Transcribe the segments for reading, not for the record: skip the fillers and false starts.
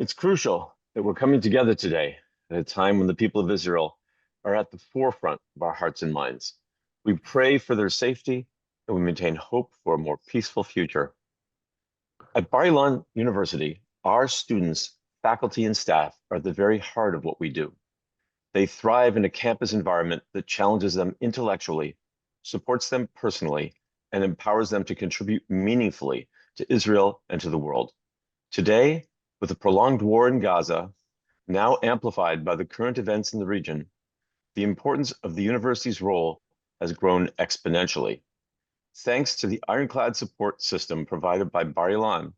It's crucial that we're coming together today at a time when the people of Israel are at the forefront of our hearts and minds. We pray for their safety and we maintain hope for a more peaceful future. At Bar-Ilan University, our students, faculty, and staff are at the very heart of what we do. They thrive in a campus environment that challenges them intellectually, supports them personally, and empowers them to contribute meaningfully to Israel and to the world. Today, with the prolonged war in Gaza, now amplified by the current events in the region, the importance of the university's role has grown exponentially. Thanks to the ironclad support system provided by Bar-Ilan,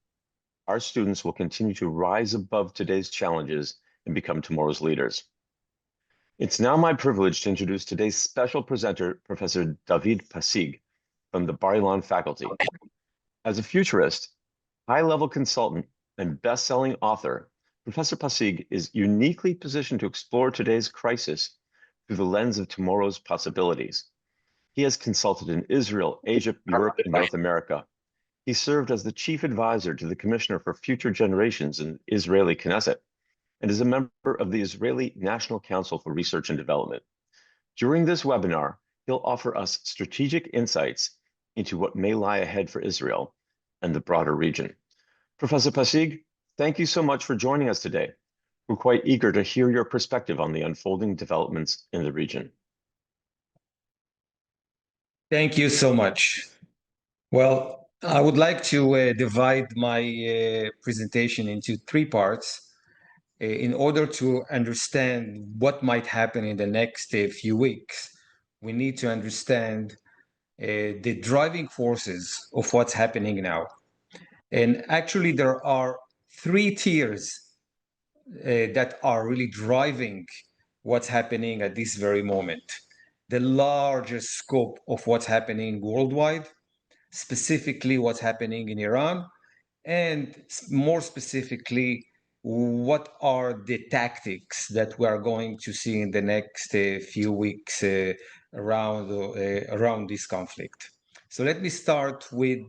our students will continue to rise above today's challenges and become tomorrow's leaders. It's now my privilege to introduce today's special presenter, Professor David Pasig, from the Bar-Ilan faculty. As a futurist, high-level consultant, and best-selling author, Professor Pasig is uniquely positioned to explore today's crisis through the lens of tomorrow's possibilities. He has consulted in Israel, Asia, Europe, and North America. He served as the chief advisor to the Commissioner for Future Generations in Israeli Knesset and is a member of the Israeli National Council for Research and Development. During this webinar, he'll offer us strategic insights into what may lie ahead for Israel and the broader region. Professor Pasig, thank you so much for joining us today. We're quite eager to hear your perspective on the unfolding developments in the region. Thank you so much. Well, I would like to divide my presentation into three parts in order to understand what might happen in the next few weeks. We need to understand the driving forces of what's happening now. And actually, there are three tiers that are really driving what's happening at this very moment. The largest scope of what's happening worldwide, specifically what's happening in Iran, and more specifically, what are the tactics that we are going to see in the next few weeks around this conflict. So let me start with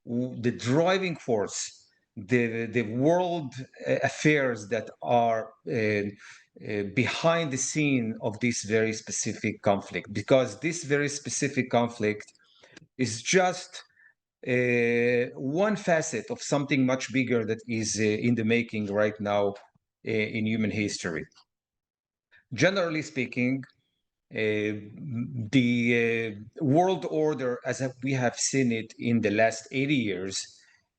the driving force, the world affairs that are behind the scene of this very specific conflict, because this very specific conflict is just one facet of something much bigger that is in the making right now in human history. Generally speaking, the world order as we have seen it in the last 80 years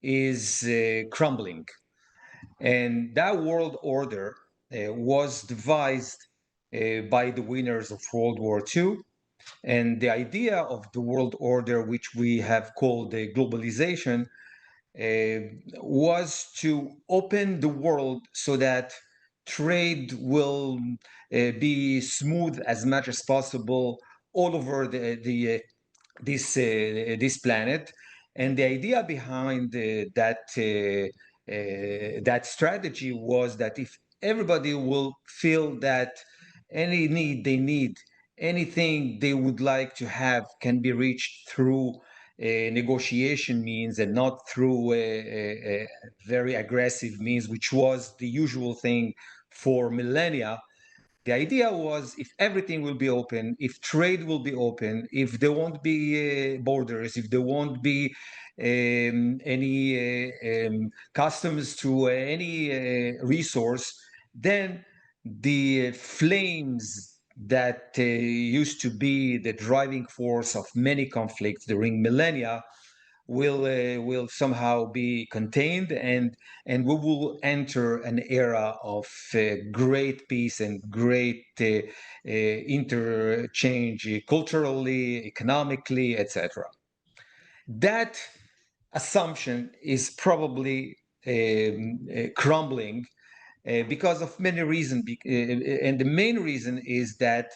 is crumbling. And that world order was devised by the winners of World War II. And the idea of the world order, which we have called the globalization, was to open the world so that trade will be smooth as much as possible all over this planet. And the idea behind that strategy was that if everybody will feel that any need they need, anything they would like to have can be reached through negotiation means and not through a very aggressive means, which was the usual thing for millennia. The idea was if everything will be open, if trade will be open, if there won't be borders, if there won't be any customs to any resource, then the flames that used to be the driving force of many conflicts during millennia will somehow be contained, and we will enter an era of great peace and great interchange culturally, economically, etc. That assumption is probably crumbling because of many reasons, and the main reason is that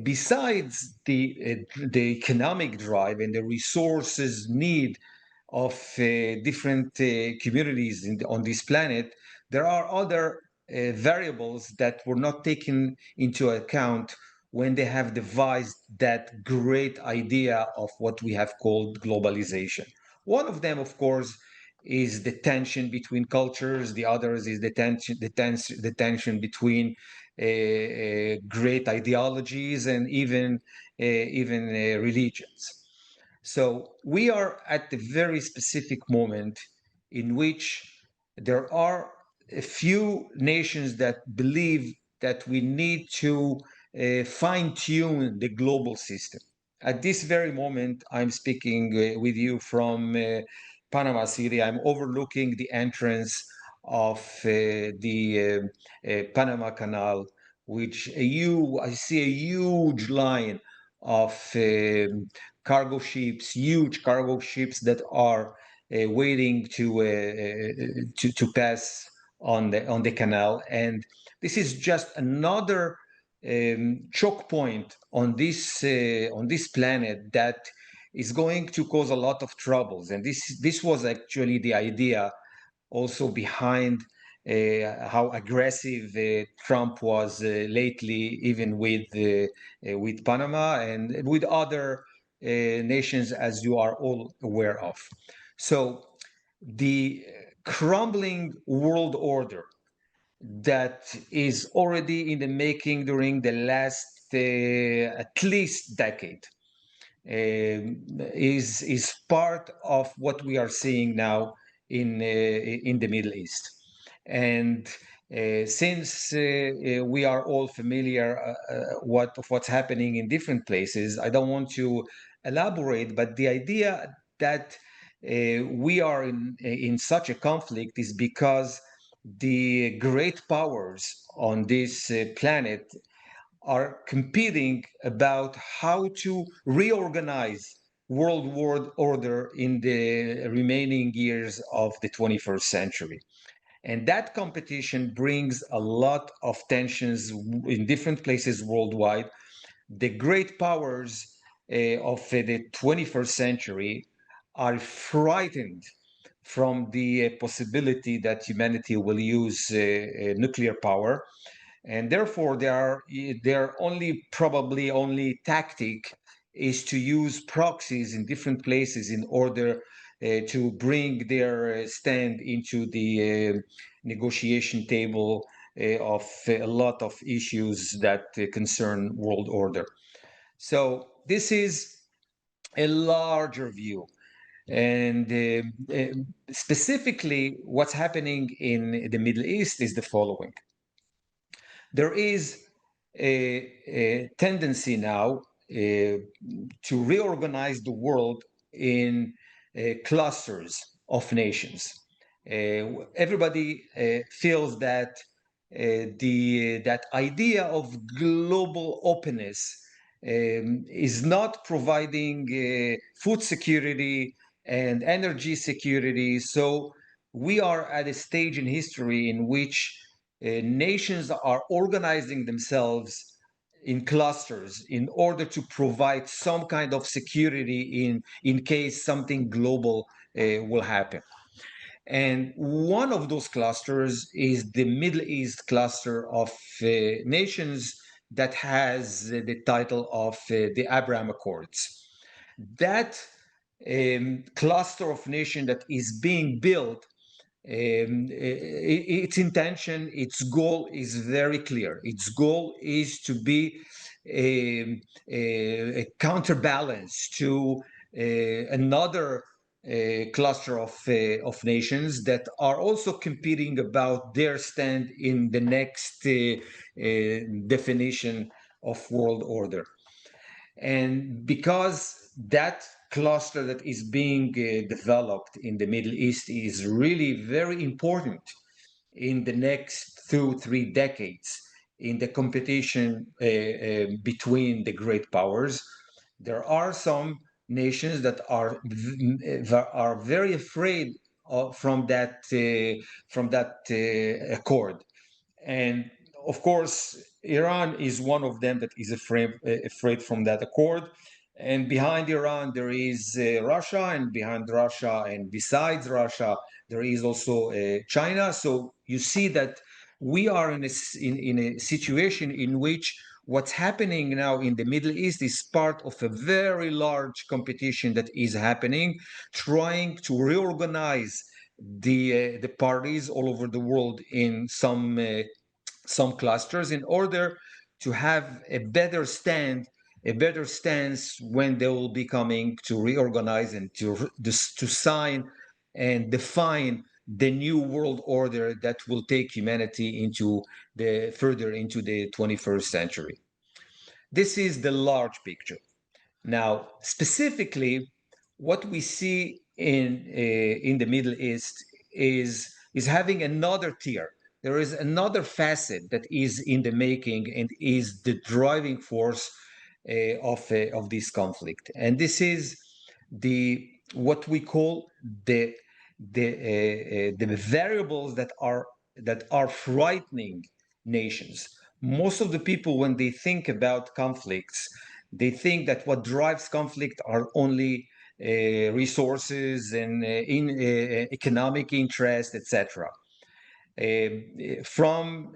besides the economic drive and the resources need of different communities on this planet, there are other variables that were not taken into account when they have devised that great idea of what we have called globalization. One of them, of course, is the tension between cultures. The others is the tension between great ideologies and even religions. So we are at the very specific moment in which there are a few nations that believe that we need to fine tune the global system. At this very moment, I'm speaking with you from Panama City. I'm overlooking the entrance of the Panama Canal, which I see a huge line of cargo ships, huge cargo ships that are waiting to pass on the canal, and this is just another choke point on this planet that is going to cause a lot of troubles. And this was actually the idea also behind how aggressive Trump was lately, even with Panama and with other nations, as you are all aware of. So the crumbling world order that is already in the making during the last at least decade is part of what we are seeing now in the Middle East. And since we are all familiar what's happening in different places, I don't want to elaborate, but the idea that we are in such a conflict is because the great powers on this planet are competing about how to reorganize world order in the remaining years of the 21st century. And that competition brings a lot of tensions in different places worldwide. The great powers of the 21st century are frightened from the possibility that humanity will use nuclear power, and therefore their only tactic is to use proxies in different places in order to bring their stand into the negotiation table of a lot of issues that concern world order. So this is a larger view. And specifically, what's happening in the Middle East is the following. There is a tendency now to reorganize the world in clusters of nations. Everybody feels that that idea of global openness is not providing food security and energy security. So we are at a stage in history in which nations are organizing themselves in clusters in order to provide some kind of security in case something global will happen. And one of those clusters is the Middle East cluster of nations that has the title of the Abraham Accords. That cluster of nations that is being built, its intention, its goal is very clear. Its goal is to be a counterbalance to another cluster of nations that are also competing about their stand in the next definition of world order. And because that cluster that is being developed in the Middle East is really very important in the next 2-3 decades in the competition between the great powers, there are some nations that are very afraid from that accord. And of course, Iran is one of them that is afraid from that accord. And behind Iran, there is Russia, and behind Russia, and besides Russia, there is also China. So you see that we are in a situation in which what's happening now in the Middle East is part of a very large competition that is happening, trying to reorganize the parties all over the world in some clusters in order to have a better stance when they will be coming to reorganize and to sign and define the new world order that will take humanity into the further into the 21st century. This is the large picture. Now, specifically, what we see in the Middle East is having another tier. There is another facet that is in the making and is the driving force of this conflict, and this is the what we call the variables that are frightening nations. Most of the people, when they think about conflicts, they think that what drives conflict are only resources and economic interest, etc. From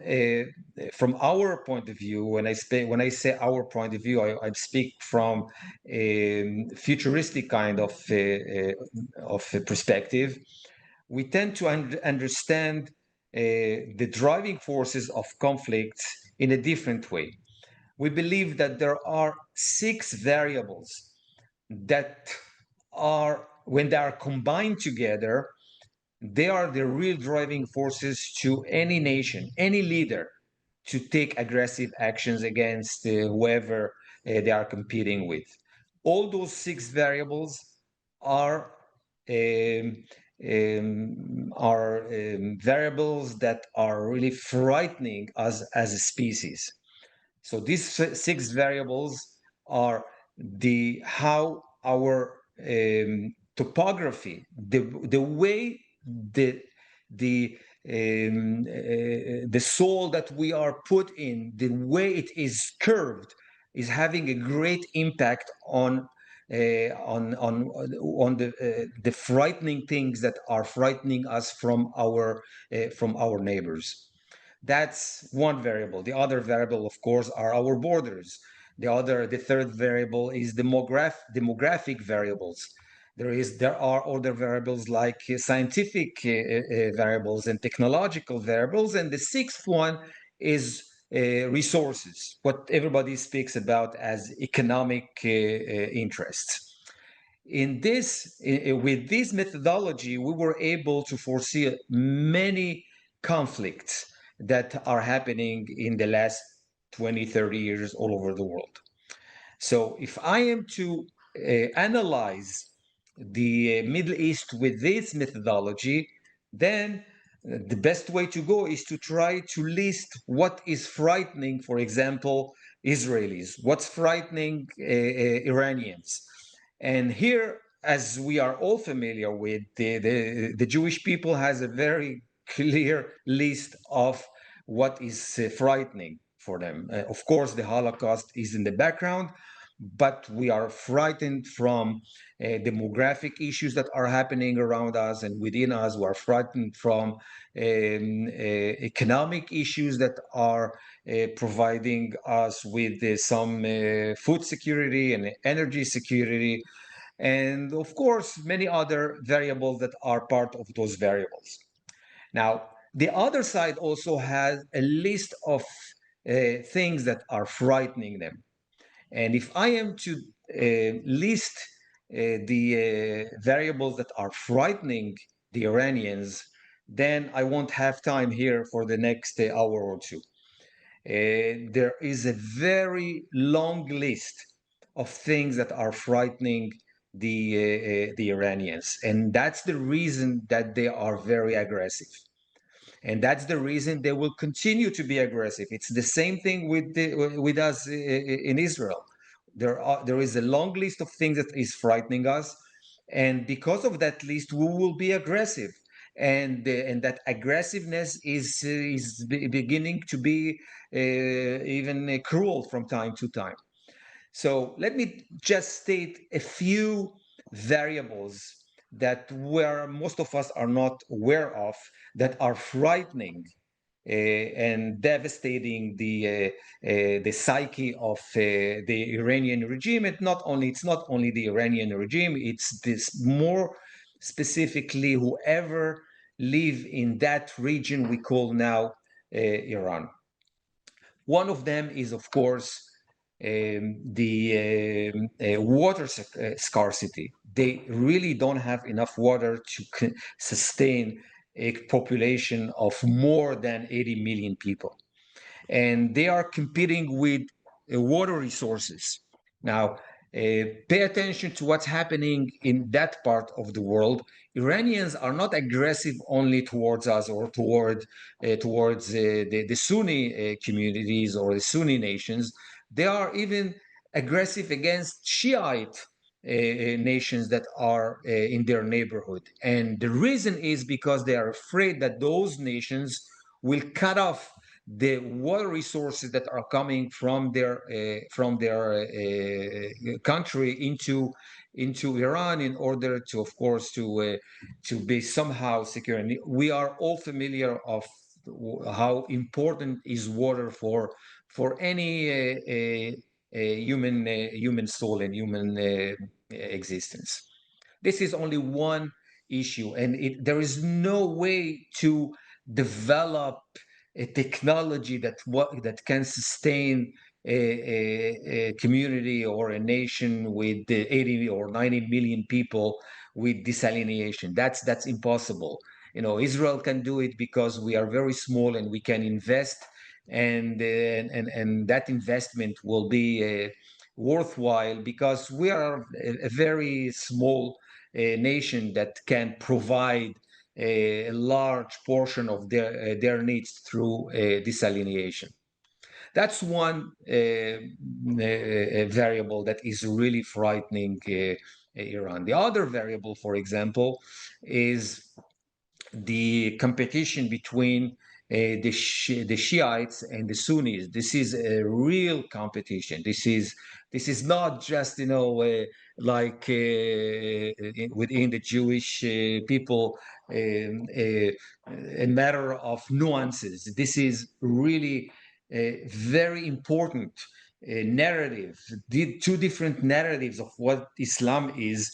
our point of view, when I say our point of view, I speak from a futuristic kind of perspective. We tend to understand the driving forces of conflicts in a different way. We believe that there are 6 variables that are, when they are combined together, they are the real driving forces to any nation, any leader, to take aggressive actions against whoever they are competing with. All those 6 variables are variables that are really frightening us as a species. So these 6 variables are how our topography, the way the soil that we are put in, the way it is curved, is having a great impact on the frightening things that are frightening us from our neighbors. That's one variable. The other variable, of course, are our borders. The third variable is demographic variables. There are other variables like scientific variables and technological variables, and the sixth one is resources, what everybody speaks about as economic interests. With this methodology, we were able to foresee many conflicts that are happening in the last 20, 30 years all over the world. So if I am to analyze the Middle East with this methodology, then the best way to go is to try to list what is frightening, for example, Israelis, what's frightening Iranians. And here, as we are all familiar with, the Jewish people has a very clear list of what is frightening for them. Of course, the Holocaust is in the background, but we are frightened from demographic issues that are happening around us and within us. We are frightened from economic issues that are providing us with some food security and energy security, and of course, many other variables that are part of those variables. Now, the other side also has a list of things that are frightening them. And if I am to list the variables that are frightening the Iranians, then I won't have time here for the next hour or two. There is a very long list of things that are frightening the Iranians, and that's the reason that they are very aggressive. And that's the reason they will continue to be aggressive. It's the same thing with us in Israel. There is a long list of things that is frightening us, and because of that list, we will be aggressive, and that aggressiveness is beginning to be even cruel from time to time. So let me just state a few variables that where most of us are not aware of, that are frightening and devastating the psyche of the Iranian regime. It's not only the Iranian regime, it's this more specifically whoever live in that region we call now Iran. One of them is, of course, the water scarcity. They really don't have enough water to sustain a population of more than 80 million people. And they are competing with water resources. Now, pay attention to what's happening in that part of the world. Iranians are not aggressive only towards us or towards the Sunni communities or the Sunni nations. They are even aggressive against Shiite nations that are in their neighborhood. And the reason is because they are afraid that those nations will cut off the water resources that are coming from their country into Iran in order to, of course, to be somehow secure. And we are all familiar of how important is water for any human soul and human existence. This is only one issue, and there is no way to develop a technology that can sustain a community or a nation with 80 or 90 million people with desalination. That's impossible. Israel can do it because we are very small and we can invest, and that investment will be worthwhile because we are a very small nation that can provide a large portion of their needs through desalination. That's one variable that is really frightening Iran. The other variable, for example, is the competition between the Shiites and the Sunnis. This is a real competition. This is not just like within the Jewish people a matter of nuances. This is really a very important narrative. The two different narratives of what Islam is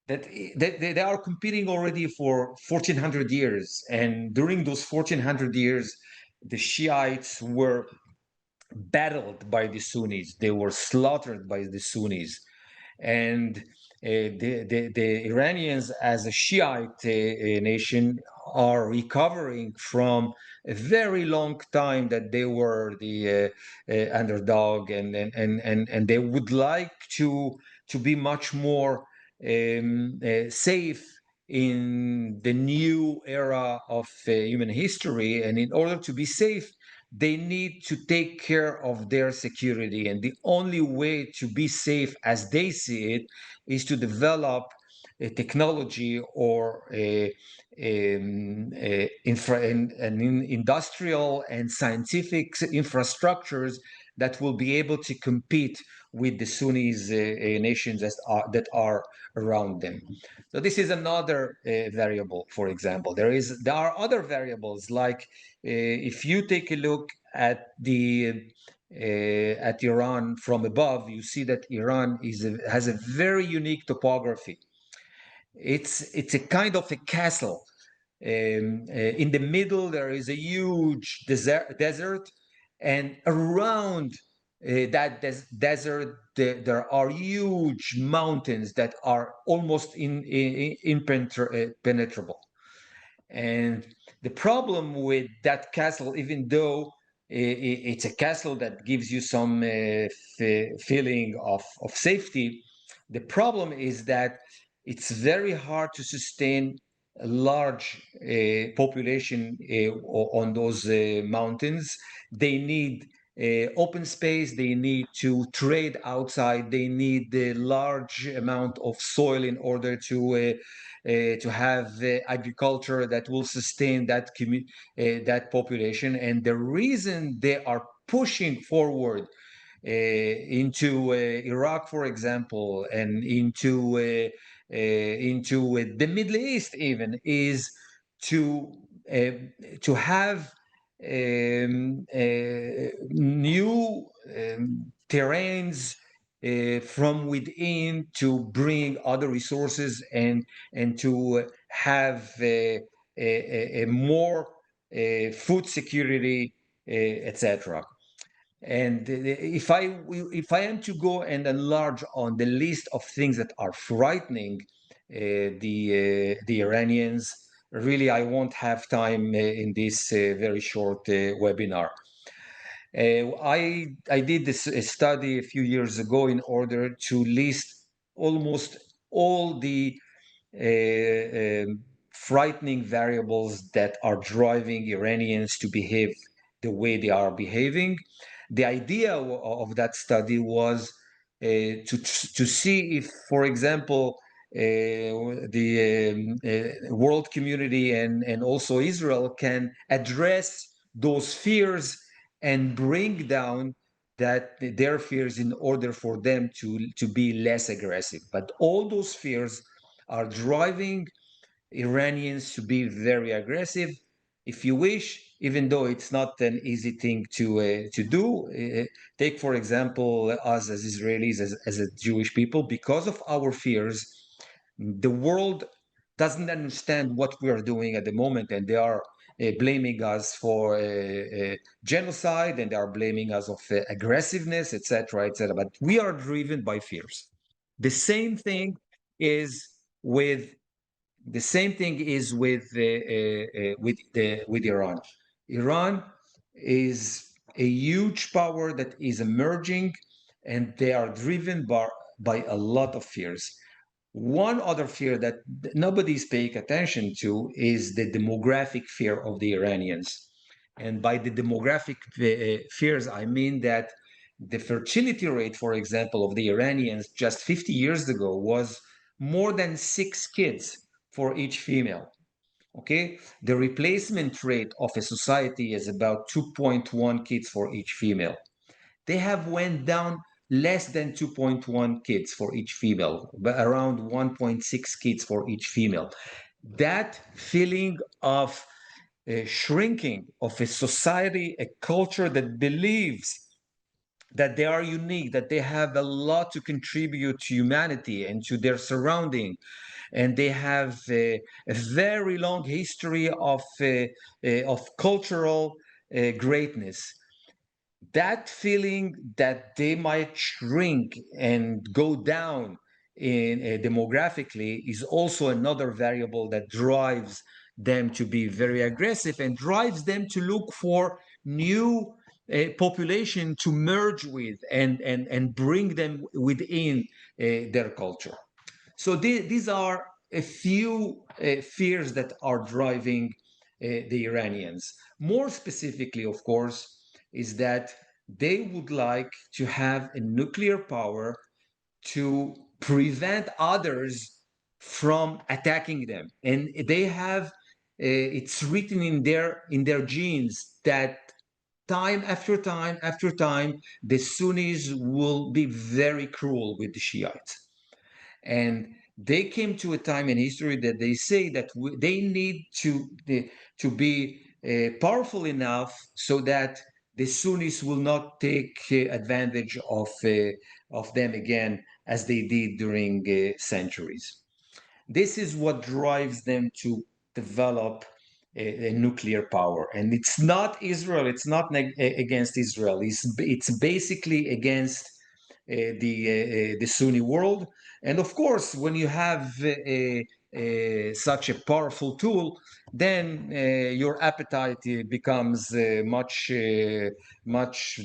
that they are competing already for 1400 years, and during those 1400 years the Shiites were battled by the Sunnis, they were slaughtered by the Sunnis, and the Iranians as a Shiite nation are recovering from a very long time that they were the underdog, and they would like to be much more safe in the new era of human history. And in order to be safe, they need to take care of their security. And the only way to be safe, as they see it, is to develop a technology or an industrial and scientific infrastructures that will be able to compete with the Sunnis nations that are around them. So this is another variable. For example, there are other variables like if you take a look at Iran from above, you see that Iran has a very unique topography. It's a kind of a castle. In the middle, there is a huge desert, and around that desert, there are huge mountains that are almost impenetrable. And the problem with that castle, even though it's a castle that gives you some feeling of safety, the problem is that it's very hard to sustain a large population on those mountains. They need open space, they need to trade outside, they need a large amount of soil in order to have agriculture that will sustain that population. And the reason they are pushing forward into Iraq, for example, and into the Middle East even, is to have new terrains from within to bring other resources and to have a more food security, etc. And if I am to go and enlarge on the list of things that are frightening the Iranians, really I won't have time in this very short webinar. I did this study a few years ago in order to list almost all the frightening variables that are driving Iranians to behave the way they are behaving. The idea of that study was to see if, for example, the world community and also Israel can address those fears and bring down their fears in order for them to be less aggressive. But all those fears are driving Iranians to be very aggressive. If you wish, even though it's not an easy thing to do, take for example us as Israelis, as a Jewish people, because of our fears, the world doesn't understand what we are doing at the moment, and they are blaming us for genocide, and they are blaming us of aggressiveness, etc., etc. But we are driven by fears. The same thing is with with Iran. Iran is a huge power that is emerging, and they are driven by a lot of fears. One other fear that nobody is paying attention to is the demographic fear of the Iranians. And by the demographic fears, I mean that the fertility rate, for example, of the Iranians just 50 years ago was more than 6 kids for each female. Okay, the replacement rate of a society is about 2.1 kids for each female. They have went down less than 2.1 kids for each female, but around 1.6 kids for each female. That feeling of shrinking of a society, a culture that believes that they are unique, that they have a lot to contribute to humanity and to their surrounding, and they have a very long history of cultural greatness. That feeling that they might shrink and go down in demographically is also another variable that drives them to be very aggressive and drives them to look for new population to merge with and bring them within their culture. So these are a few fears that are driving the Iranians. More specifically, of course, is that they would like to have a nuclear power to prevent others from attacking them. And they have it's written in their genes that time after time after time, the Sunnis will be very cruel with the Shiites. And they came to a time in history that they say that they need to be powerful enough so that the Sunnis will not take advantage of them again as they did during centuries. This is what drives them to develop a nuclear power. And it's not Israel, it's not against Israel, it's basically against the Sunni world. And of course, when you have such a powerful tool, then your appetite becomes much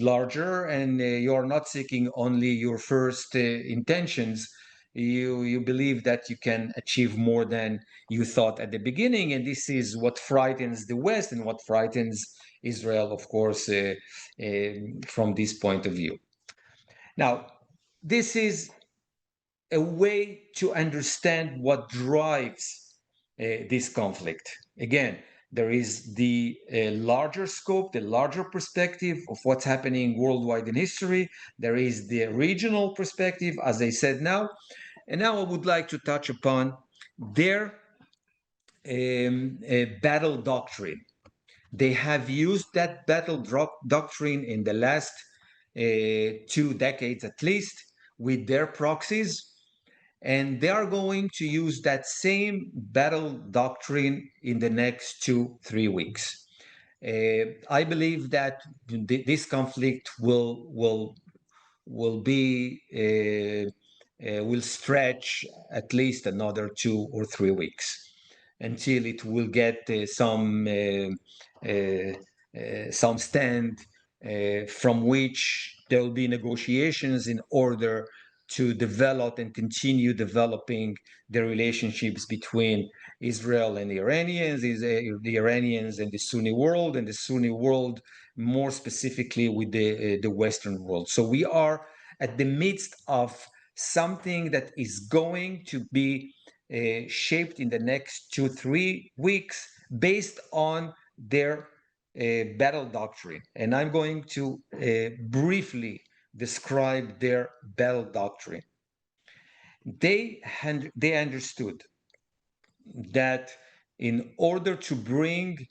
larger, and you're not seeking only your first intentions. You believe that you can achieve more than you thought at the beginning, and this is what frightens the West and what frightens Israel, of course, from this point of view. Now, this is a way to understand what drives this conflict. Again, there is the larger scope, the larger perspective of what's happening worldwide in history. There is the regional perspective, as I said now. And now I would like to touch upon their battle doctrine. They have used that battle doctrine in the last 2 decades at least with their proxies. And they are going to use that same battle doctrine in the next 2-3 weeks. I believe that this conflict will be will stretch at least another 2 or 3 weeks until it will get some stand from which there will be negotiations in order to develop and continue developing the relationships between Israel and the Iranians, the Iranians and the Sunni world, and the Sunni world more specifically with the Western world. So we are at the midst of something that is going to be shaped in the next 2-3 weeks based on their battle doctrine. And I'm going to briefly describe their battle doctrine. They understood that in order to bring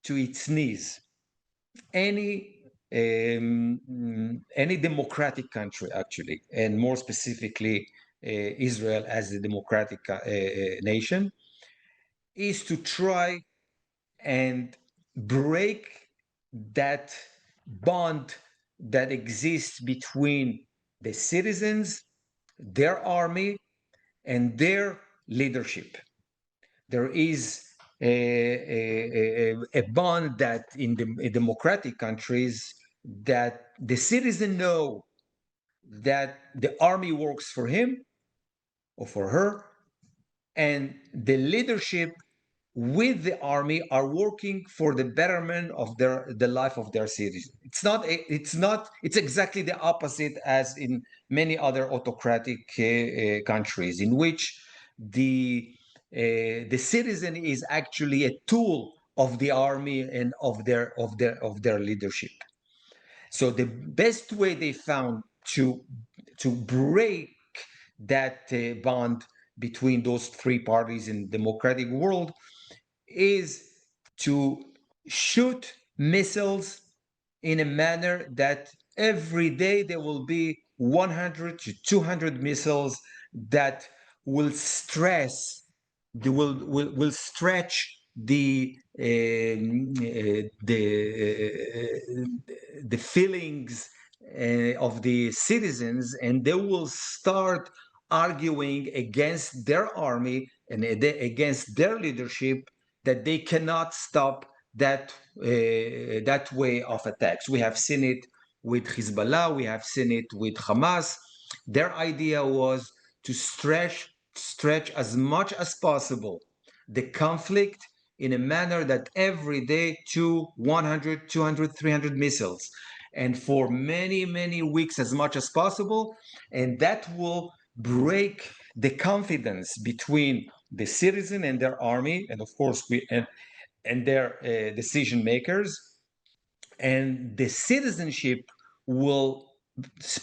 to its knees any democratic country, actually, and more specifically Israel as a democratic nation, is to try and break that bond that exists between the citizens, their army, and their leadership. There is a bond that in the democratic countries that the citizen know that the army works for him or for her, and the leadership with the army are working for the betterment of the life of their citizens. It's exactly the opposite as in many other autocratic countries in which the citizen is actually a tool of the army and of their leadership. So the best way they found to break that bond between those three parties in the democratic world is to shoot missiles in a manner that every day there will be 100 to 200 missiles that will will stretch the feelings of the citizens, and they will start arguing against their army and against their leadership that they cannot stop that way of attacks. We have seen it with Hezbollah, we have seen it with Hamas. Their idea was to stretch as much as possible the conflict in a manner that every day 100, 200, 300 missiles, and for many, many weeks as much as possible. And that will break the confidence between the citizen and their army, and of course, and their decision makers. And the citizenship will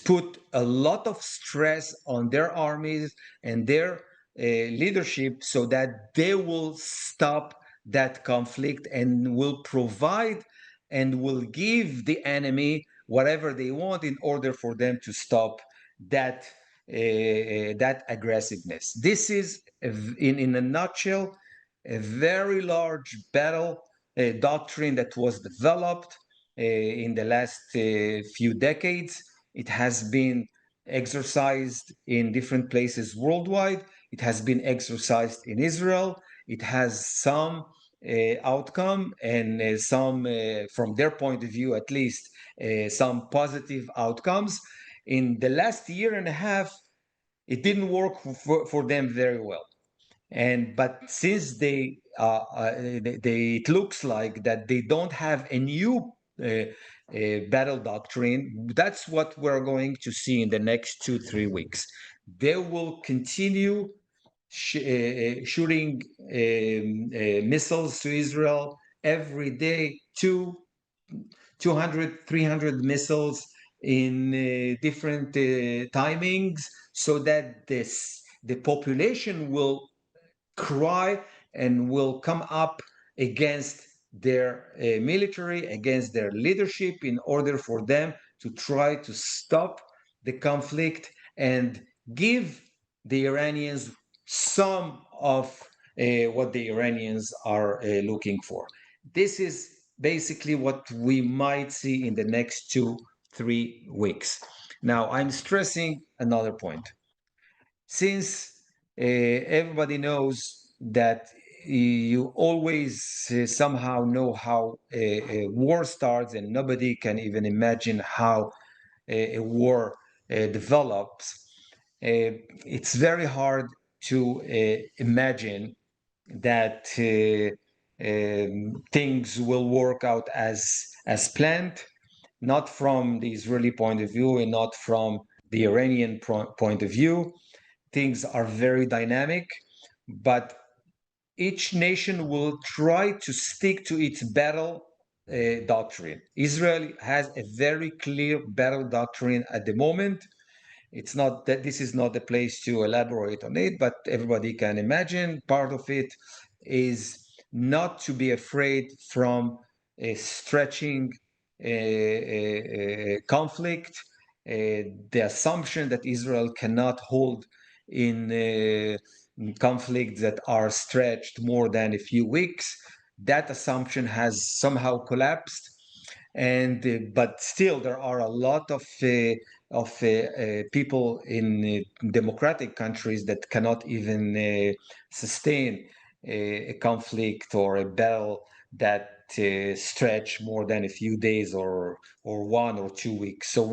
put a lot of stress on their armies and their leadership so that they will stop that conflict and will provide and will give the enemy whatever they want in order for them to stop that aggressiveness. This is, in a nutshell, a very large battle doctrine that was developed in the last few decades. It has been exercised in different places worldwide. It has been exercised in Israel. It has some outcome and some, from their point of view at least, some positive outcomes. In the last year and a half, it didn't work for them very well. But since it looks like that they don't have a new battle doctrine, that's what we're going to see in the next 2-3 weeks. They will continue shooting missiles to Israel every day, 200, 300 missiles in different timings, so that the population will cry and will come up against their military, against their leadership, in order for them to try to stop the conflict and give the Iranians some of what the Iranians are looking for. This is basically what we might see in the next 2-3 weeks. Now, I'm stressing another point. Since everybody knows that you always somehow know how a war starts, and nobody can even imagine how a war develops, it's very hard to imagine that things will work out as planned, not from the Israeli point of view and not from the Iranian point of view. Things are very dynamic, but each nation will try to stick to its battle doctrine. Israel has a very clear battle doctrine at the moment. It's not that this is not the place to elaborate on it, but everybody can imagine part of it is not to be afraid from a stretching conflict, the assumption that Israel cannot hold in conflicts that are stretched more than a few weeks. That assumption has somehow collapsed, and but still there are a lot of people in democratic countries that cannot even sustain a conflict or a battle that stretch more than a few days or 1 or 2 weeks. So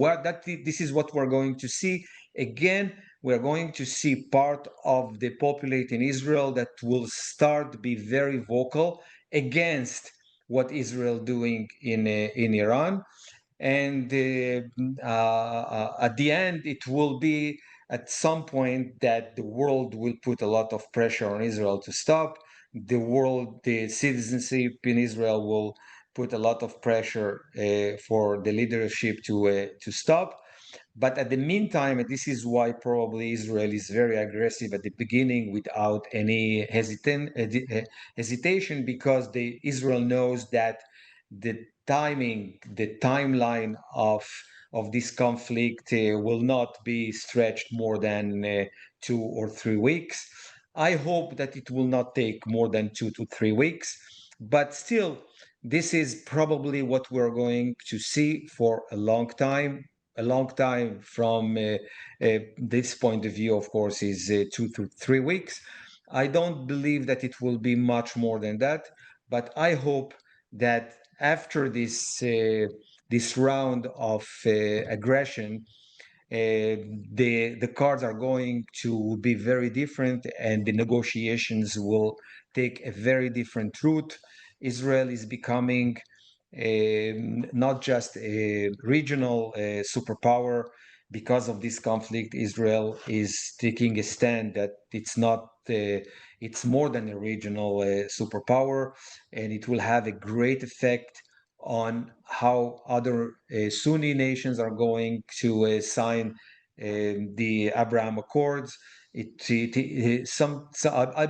this is what we're going to see. Again, we're going to see part of the populate in Israel that will start to be very vocal against what Israel doing in Iran, and at the end it will be at some point that the world will put a lot of pressure on Israel to stop. The citizenship in Israel will put a lot of pressure for the leadership to stop. But at the meantime, and this is why probably Israel is very aggressive at the beginning without any hesitation, because Israel knows that the timeline of this conflict will not be stretched more than 2 or 3 weeks. I hope that it will not take more than 2 to 3 weeks, but still, this is probably what we're going to see for a long time. A long time from this point of view, of course, is 2 to 3 weeks. I don't believe that it will be much more than that, but I hope that after this round of aggression, the cards are going to be very different, and the negotiations will take a very different route. Israel is becoming not just a regional superpower. Because of this conflict, Israel is taking a stand that it's not. It's more than a regional superpower, and it will have a great effect on how other Sunni nations are going to sign the Abraham Accords. I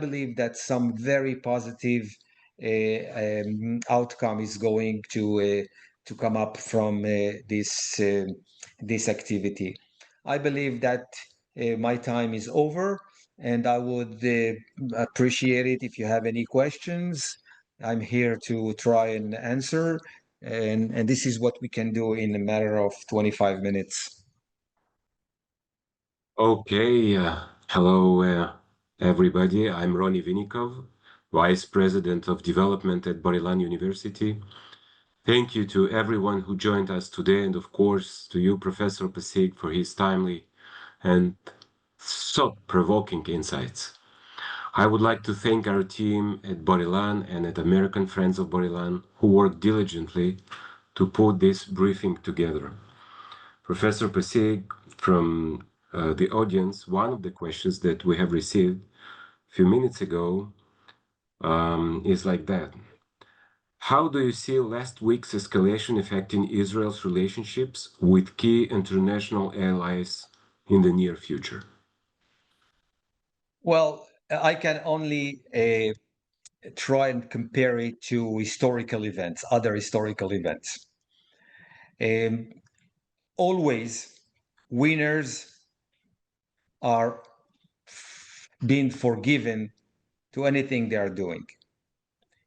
believe that some very positive outcome is going to come up from this activity. I believe that my time is over, and I would appreciate it if you have any questions. I'm here to try and answer, and this is what we can do in a matter of 25 minutes. Okay, hello everybody. I'm Ronnie Vinikov, Vice President of Development at Bar-Ilan University. Thank you to everyone who joined us today, and of course to you, Professor Pasig, for his timely and thought-provoking insights. I would like to thank our team at Bar-Ilan and at American Friends of Bar-Ilan who worked diligently to put this briefing together. Professor Pasig, from the audience, one of the questions that we have received a few minutes ago is like that. How do you see last week's escalation affecting Israel's relationships with key international allies in the near future? Well, I can only try and compare it to historical events, other historical events. Always, winners are been forgiven to anything they are doing.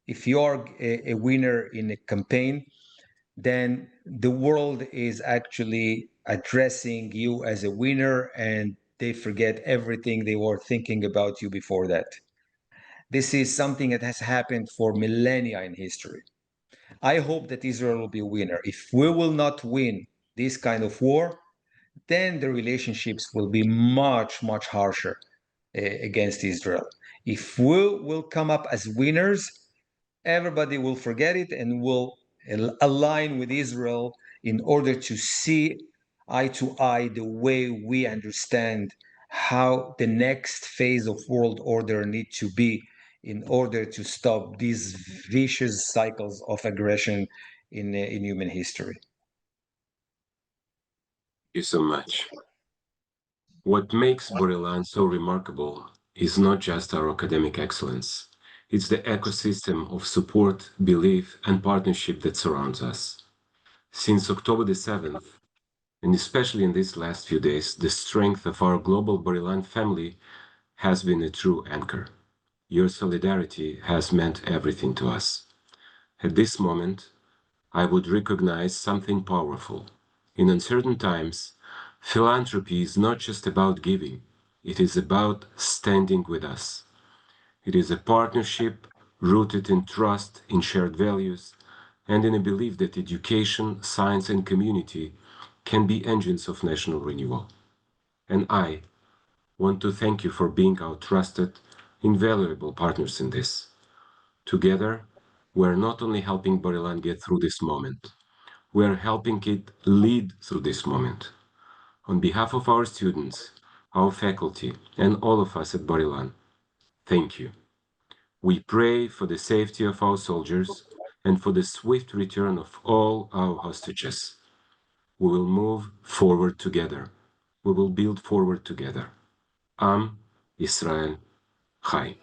If you're a winner in a campaign, then the world is actually addressing you as a winner, and they forget everything they were thinking about you before that. This is something that has happened for millennia in history. I hope that Israel will be a winner. If we will not win this kind of war, then the relationships will be much, much harsher against Israel. If we will come up as winners, everybody will forget it and will align with Israel in order to see eye to eye the way we understand how the next phase of world order need to be in order to stop these vicious cycles of aggression in human history. Thank you so much. What makes Borilan so remarkable is not just our academic excellence. It's the ecosystem of support, belief, and partnership that surrounds us. Since October the 7th, and especially in these last few days, the strength of our global Borilan family has been a true anchor. Your solidarity has meant everything to us. At this moment, I would recognize something powerful. In uncertain times, philanthropy is not just about giving, it is about standing with us. It is a partnership rooted in trust, in shared values, and in a belief that education, science, and community can be engines of national renewal. And I want to thank you for being our trusted, invaluable partners in this. Together, we're not only helping Borilan get through this moment, we're helping it lead through this moment. On behalf of our students, our faculty, and all of us at Borilan, thank you. We pray for the safety of our soldiers and for the swift return of all our hostages. We will move forward together. We will build forward together. Am Israel Chai.